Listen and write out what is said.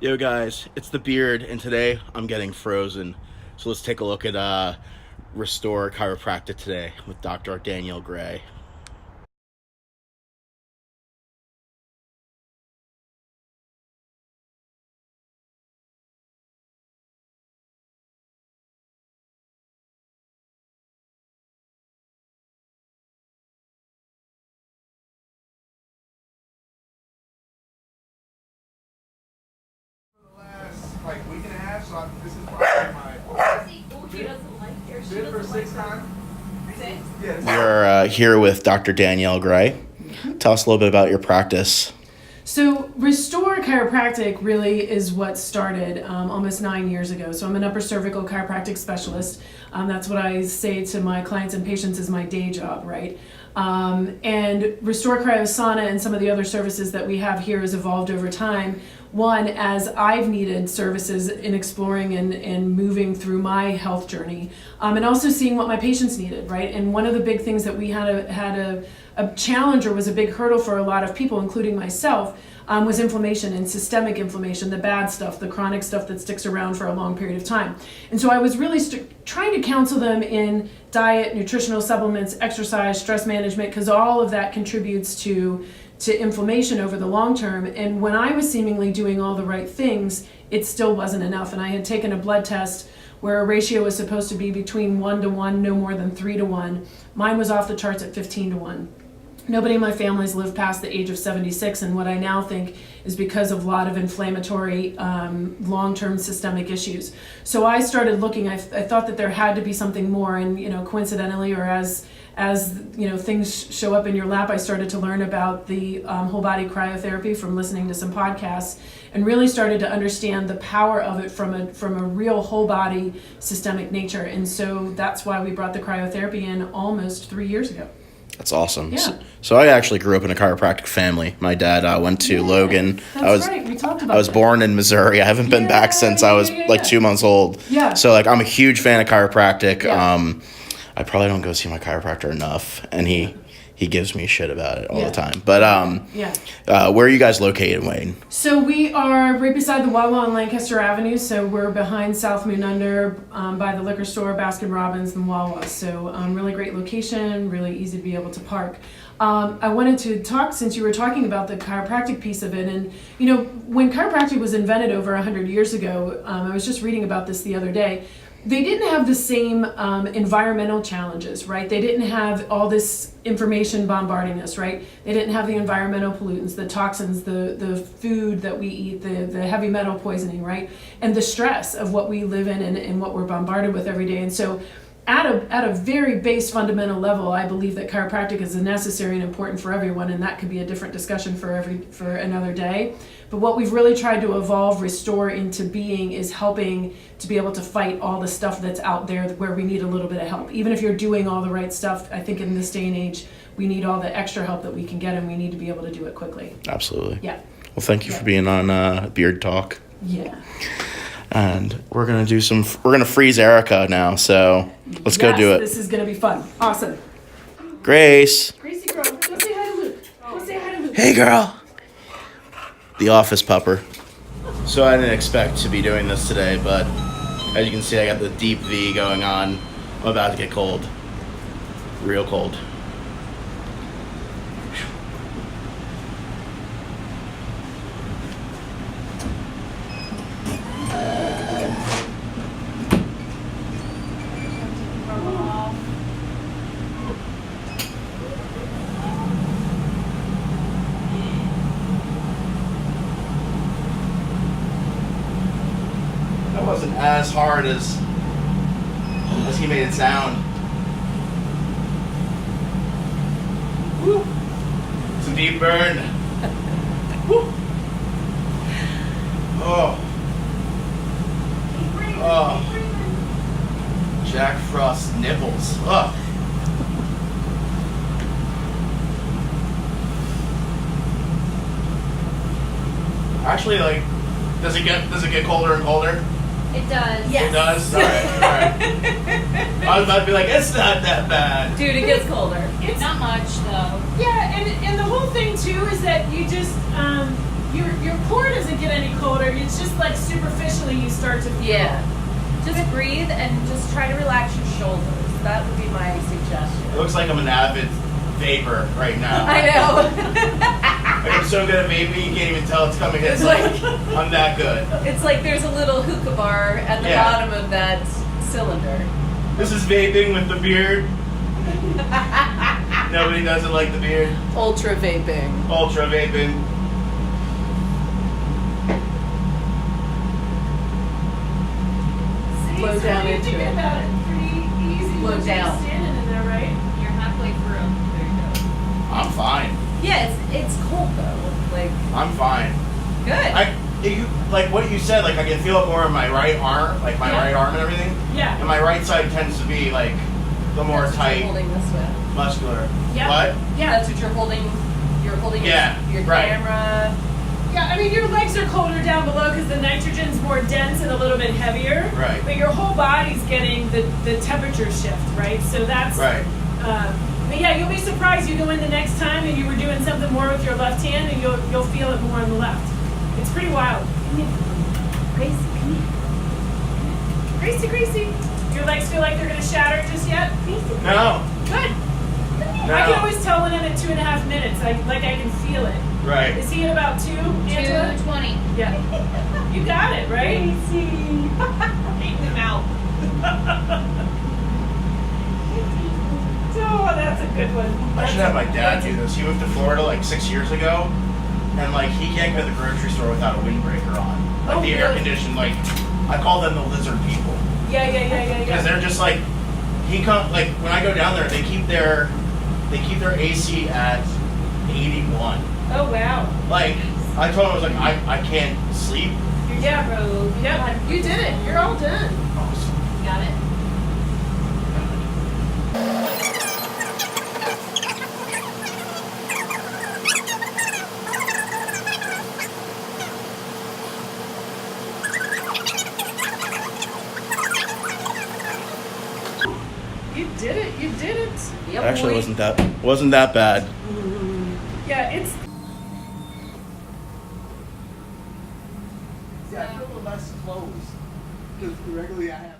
Yo guys, it's the Beard, and today I'm getting frozen. So let's take a look at Restore Chiropractic today with Dr. Danielle Gray. Like week and a half, so this is probably my fifth or sixth time. We're here with Dr. Danielle Gray. Tell us a little bit about your practice. So Restore Chiropractic really is what started almost 9 years ago. So I'm an upper cervical chiropractic specialist. That's what I say to my clients and patients is my day job, right? And Restore Cryosana and some of the other services that we have here has evolved over time. One, as I've needed services in exploring and moving through my health journey, and also seeing what my patients needed, right? And one of the big things that we had a challenge, or was a big hurdle for a lot of people, including myself, was inflammation and systemic inflammation, the bad stuff, the chronic stuff that sticks around for a long period of time. And so I was really trying to counsel them in diet, nutritional supplements, exercise, stress management, because all of that contributes to inflammation over the long term. And when I was seemingly doing all the right things, it still wasn't enough. And I had taken a blood test where a ratio was supposed to be between 1-to-1, no more than 3-to-1. Mine was off the charts at 15-to-1. Nobody in my family's lived past the age of 76, and what I now think is because of a lot of inflammatory long-term systemic issues. So I started looking. I thought that there had to be something more, and coincidentally, or as things show up in your lap, I started to learn about the whole body cryotherapy from listening to some podcasts, and really started to understand the power of it from a real whole body systemic nature. And so that's why we brought the cryotherapy in almost 3 years ago. That's awesome. Yeah. So I actually grew up in a chiropractic family. My dad went to Logan. That's right. We talked about I was that. born in Missouri. I haven't been back since I was like 2 months old. Yeah. So I'm a huge fan of chiropractic. Yeah. I probably don't go see my chiropractor enough, and he gives me shit about it all Yeah. the time. But where are you guys located, Wayne? So we are right beside the Wawa on Lancaster Avenue. So we're behind South Moon Under, by the liquor store, Baskin Robbins, and Wawa. So really great location, really easy to be able to park. I wanted to talk, since you were talking about the chiropractic piece of it, and when chiropractic was invented over 100 years ago, I was just reading about this the other day. They didn't have the same environmental challenges, right? They didn't have all this information bombarding us, right? They didn't have the environmental pollutants, the toxins, the food that we eat, the heavy metal poisoning, right? And the stress of what we live in and what we're bombarded with every day. And so at a very base fundamental level, I believe that chiropractic is necessary and important for everyone, and that could be a different discussion for another day. But what we've really tried to evolve Restore into being is helping to be able to fight all the stuff that's out there where we need a little bit of help. Even if you're doing all the right stuff, I think in this day and age, we need all the extra help that we can get, and we need to be able to do it quickly. Absolutely. Yeah. Well, thank you for being on Beard Talk. Yeah. And we're gonna freeze Erica now, so let's go do it. This is gonna be fun. Awesome. Grace. Gracie girl, go say hi to Luke. Go say hi to Luke. Hey, girl. The office pupper. So I didn't expect to be doing this today, but as you can see, I got the deep V going on. I'm about to get cold. Real cold. That wasn't as hard as he made it sound. Woo! Some deep burn. Woo! Oh. Oh. Jack Frost nipples. Oh. Actually, does it get colder and colder? It does. It does? Alright. I was about to be like, it's not that bad. Dude, it gets colder. It's Not much, though. Yeah, and the whole thing too is that you just your core doesn't doesn't get any colder. It's just like superficially you start to feel. Yeah. Just breathe and just try to relax your shoulders. That would be my suggestion. It looks like I'm an avid vapor right now. I know. Like I'm so good at vaping, you can't even tell it's coming in. It's like I'm that good. it's like there's a little hookah bar at the Yeah. bottom of that cylinder. This is vaping with the beard. Nobody doesn't like the beard. Ultra vaping. Ultra vaping. See, Slow so down what do you into think it. about it? Pretty easy. Slow once down. You're standing in there, right? You're halfway through. There you go. I'm fine. Yeah, it's cold though. Like I'm fine. good. Like what you said, like I can feel it more in my right arm, like my Yeah. right arm and everything. Yeah. And my right side tends to be like the more That's what you're tight, holding this with. muscular. Yeah. What? Yeah. That's what you're holding. You're holding Yeah, your right. camera. Yeah, I mean, your legs are colder down below because the nitrogen's more dense and a little bit heavier. Right. But your whole body's getting the temperature shift, right? So that's Right. But yeah, you'll be surprised. You go in the next time and you were doing something more with your left hand, and you'll feel it more on the left. It's pretty wild. Gracie, come here. Gracie. Your legs feel like they're gonna shatter just yet? No. Good. No. I can always tell when I'm at 2.5 minutes. I can feel it. Right. Is he at about 2, Angela? 2:20. Yeah. You got it, right? Eating them out. Oh, that's a good one. I should have my dad do this. He moved to Florida like 6 years ago, and like he can't go to the grocery store without a windbreaker on. Like Oh, the air really? conditioned, like I call them the lizard people Yeah. because they're just like like when I go down there, they keep their AC at 81. Oh, wow. Like I told him, I was like I can't sleep. Yeah. Yep. You did it. You're all done. Awesome. Got it? You did it. You did it. Yep, Actually, boy. wasn't that bad. Yeah, it's. See, I feel less closed because regularly I have